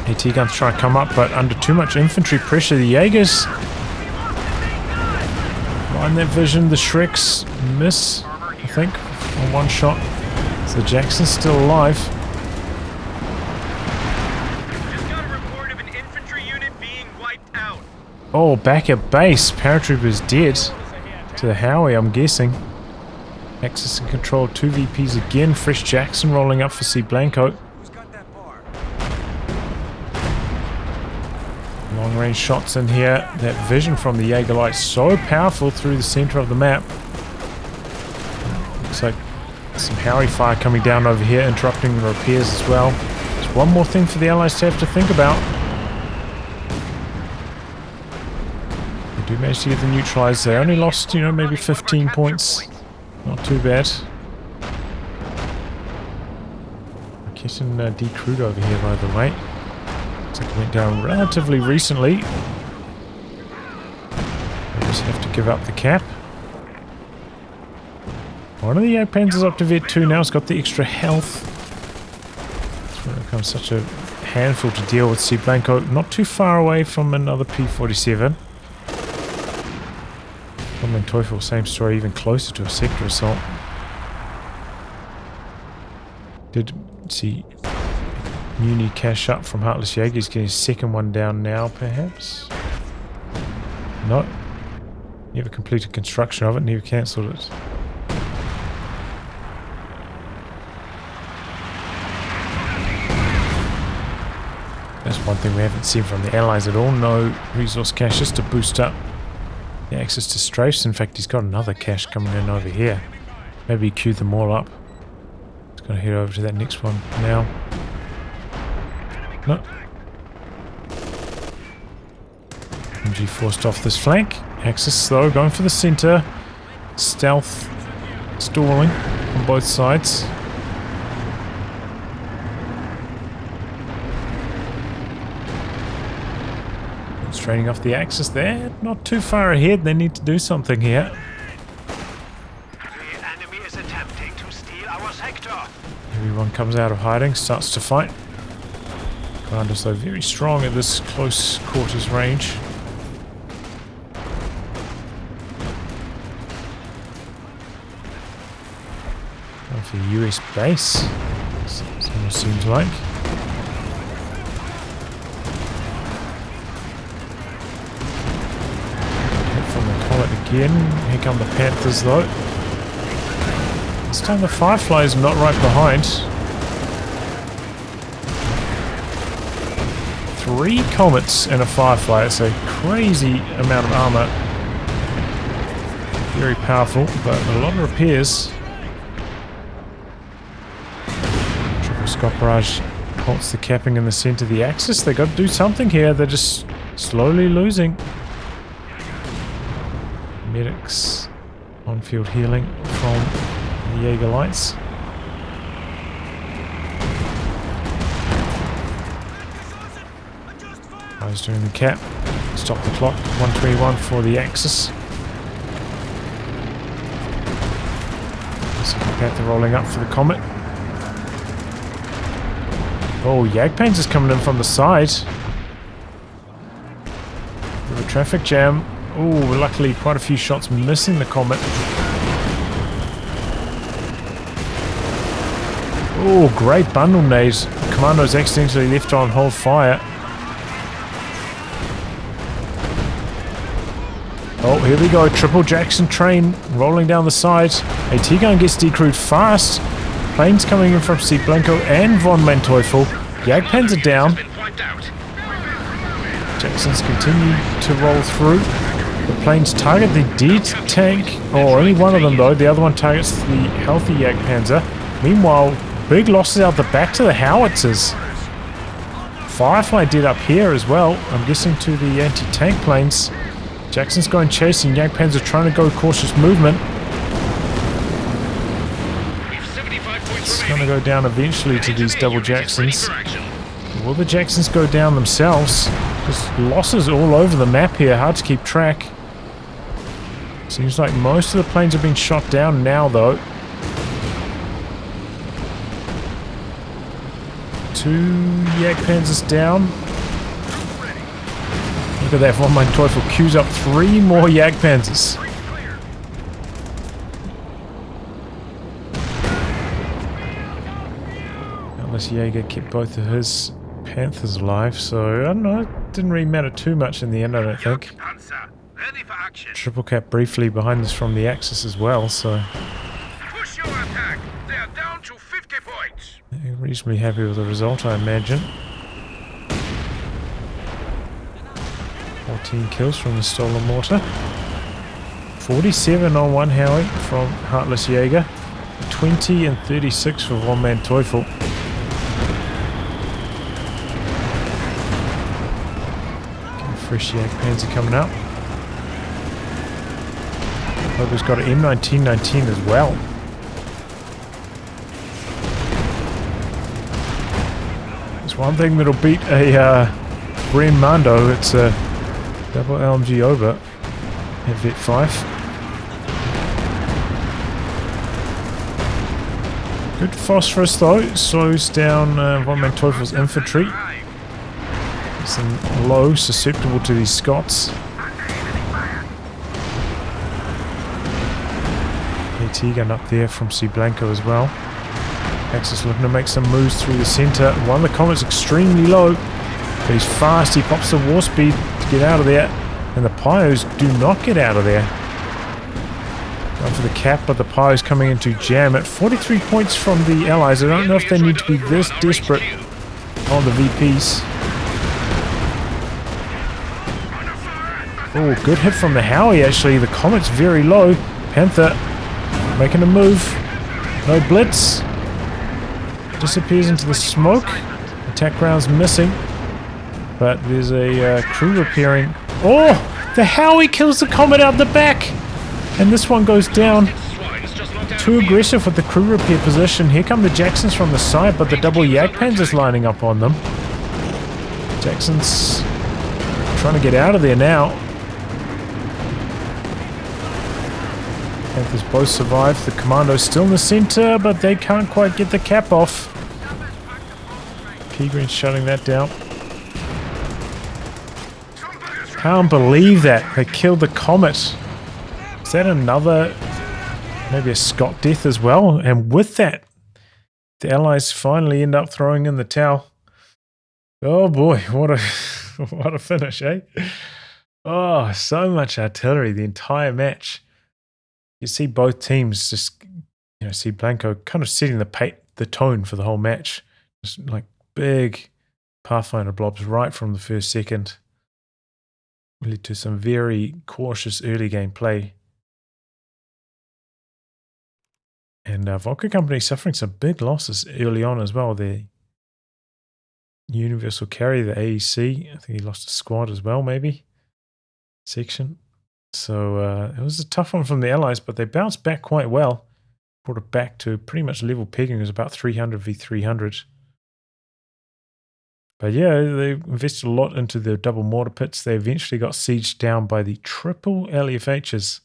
AT guns trying to come up, but under too much infantry pressure. The Jaegers line that vision. The Shreks miss, I think, on one shot. So Jackson's still alive. Just got a report of an infantry unit being wiped out. Oh, back at base. Paratrooper's dead. To the Howie, I'm guessing. Axis in control. 2 VPs again. Fresh Jackson rolling up for cblanco. Long range shots in here. That vision from the Jaeger Lights so powerful through the center of the map. Looks like some Howie fire coming down over here, interrupting the repairs as well. There's one more thing for the Allies to have to think about. They do manage to get the neutralized. They only lost, maybe 15 points. Not too bad. Getting decrewed over here, by the way. Looks like it went down relatively recently. We just have to give up the cap. One of the Jagdpanzers up to Vet 2 now. It's got the extra health. That's where it becomes such a handful to deal with. cblanco not too far away from another P-47. VonManteuffel, same story, even closer to a sector assault. Did see Muni cash up from Heartless Jager. He's getting his second one down now, perhaps? No. Never completed construction of it, never cancelled it. That's one thing we haven't seen from the allies at all. No resource caches to boost up the access to strafes. In fact, he's got another cache coming in over here. Maybe queue them all up. He's going to head over to that next one now. No. MG forced off this flank. Axis slow, going for the center. Stealth stalling on both sides. Straining off the axis there. Not too far ahead. They need to do something here. The enemy is attempting to steal our sector. Everyone comes out of hiding, starts to fight. Commanders though very strong at this close quarters range. Going for the US base. It seems like. Hit from the Comet again. Here come the Panthers though. This time the Firefly is not right behind. 3 Comets and a Firefly. It's a crazy amount of armor. Very powerful, but a lot of repairs. Triple Scott Barrage halts the capping in the center of the axis. They got to do something here. They're just slowly losing. Medics on-field healing from the Jaeger lights. Guys doing the cap. Stop the clock. 121 for the Axis. Second Panther rolling up for the Comet. Oh, Jagdpanzer's coming in from the side. Bit of a traffic jam. Oh, luckily quite a few shots missing the Comet. Oh, great bundle nade. Commando's accidentally left on hold fire. Oh, here we go. Triple Jackson train rolling down the side. A T-gun gets decrewed fast. Planes coming in from cblanco and VonManteuffel. Jagdpanzer down. Jacksons continue to roll through. The planes target the dead tank. Oh, only one of them though. The other one targets the healthy Jagdpanzer. Meanwhile, big losses out the back to the howitzers. Firefly did up here as well. I'm guessing to the anti-tank planes. Jackson's going chasing. Jagdpanzer trying to go cautious movement. It's going to go down eventually to these double Jacksons. Will the Jacksons go down themselves? There's losses all over the map here. Hard to keep track. Seems like most of the planes have been shot down now though. 2 Jagdpanzers down. Look at that, VonManteuffel queues up 3 more Jagdpanzers. Heartless Jager kept both of his Panthers alive, so I don't know, it didn't really matter too much in the end, I don't think. Triple cap briefly behind us from the Axis as well, so Push your attack. They are down to 50 points. they're reasonably happy with the result, I imagine. 14 kills from the stolen mortar. 47 on one Howie from Heartless Jager. 20 and 36 for VonManteuffel. Fresh Jagdpanzer coming up. Over's got an M1919 as well. It's one thing that'll beat a Bremando. It's a double LMG over at Vet 5. Good phosphorus though, slows down VonManteuffel's infantry. It's low, susceptible to these Scots. AT gun up there from cblanco as well. Axis looking to make some moves through the centre. One of the Comet's extremely low, but he's fast. He pops the war speed to get out of there, and the Pyos do not get out of there. Going for the cap, but the Pyos coming into jam at 43 points from the Allies. I don't know if they need to be this desperate on the VPs. Oh, good hit from the Howie actually. The Comet's very low. Panther making a move. No blitz. Disappears into the smoke. Attack rounds missing. But there's a crew repairing. Oh! The Howie kills the Comet out the back! And this one goes down. Too aggressive with the crew repair position. Here come the Jacksons from the side, but the double Jagdpanzers is lining up on them. Jackson's trying to get out of there now. Panthers both survive. The Commando's still in the center, but they can't quite get the cap off. P-Green's shutting that down. Can't believe that. They killed the Comet. Is that another, maybe a Scot death as well? And with that, the Allies finally end up throwing in the towel. Oh boy, what a finish, eh? Oh, so much artillery the entire match. You see both teams just, you know, cblanco kind of setting the tone for the whole match. Just like big Pathfinder blobs right from the first second. Really to some very cautious early game play. And Vodka Company suffering some big losses early on as well. The Universal Carry, the AEC, I think he lost a squad as well, maybe. Section. So it was a tough one from the Allies, but they bounced back quite well. Brought it back to pretty much level pegging. It was about 300 v 300. But yeah, they invested a lot into the double mortar pits. They eventually got sieged down by the triple LFHs.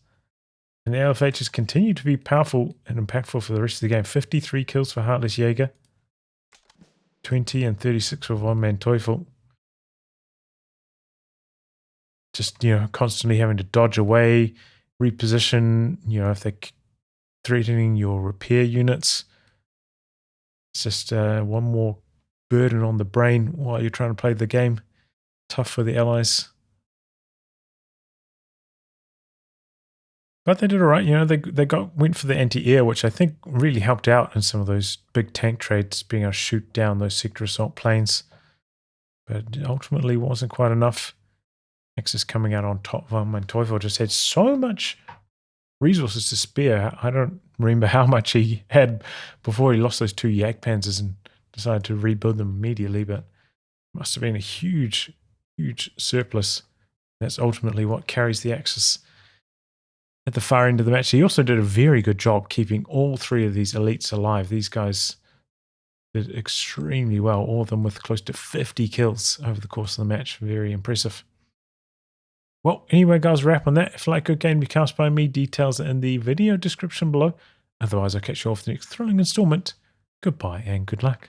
And the LFHs continue to be powerful and impactful for the rest of the game. 53 kills for Heartless Jager. 20 and 36 for VonManteuffel. Just, you know, constantly having to dodge away, reposition, you know, if they're threatening your repair units. It's just one more burden on the brain while you're trying to play the game. Tough for the Allies. But they did all right. You know, they went for the anti-air, which I think really helped out in some of those big tank trades, being able to shoot down those sector assault planes. But ultimately wasn't quite enough. Axis coming out on top. VonManteuffel just had so much resources to spare. I don't remember how much he had before he lost those two Jagdpanzers and decided to rebuild them immediately, but it must have been a huge, huge surplus. That's ultimately what carries the Axis at the far end of the match. He also did a very good job keeping all three of these elites alive. These guys did extremely well, all of them with close to 50 kills over the course of the match. Very impressive. Well, anyway, guys, wrap on that. If you like good game to be cast by me, details are in the video description below. Otherwise, I'll catch you off the next thrilling installment. Goodbye and good luck.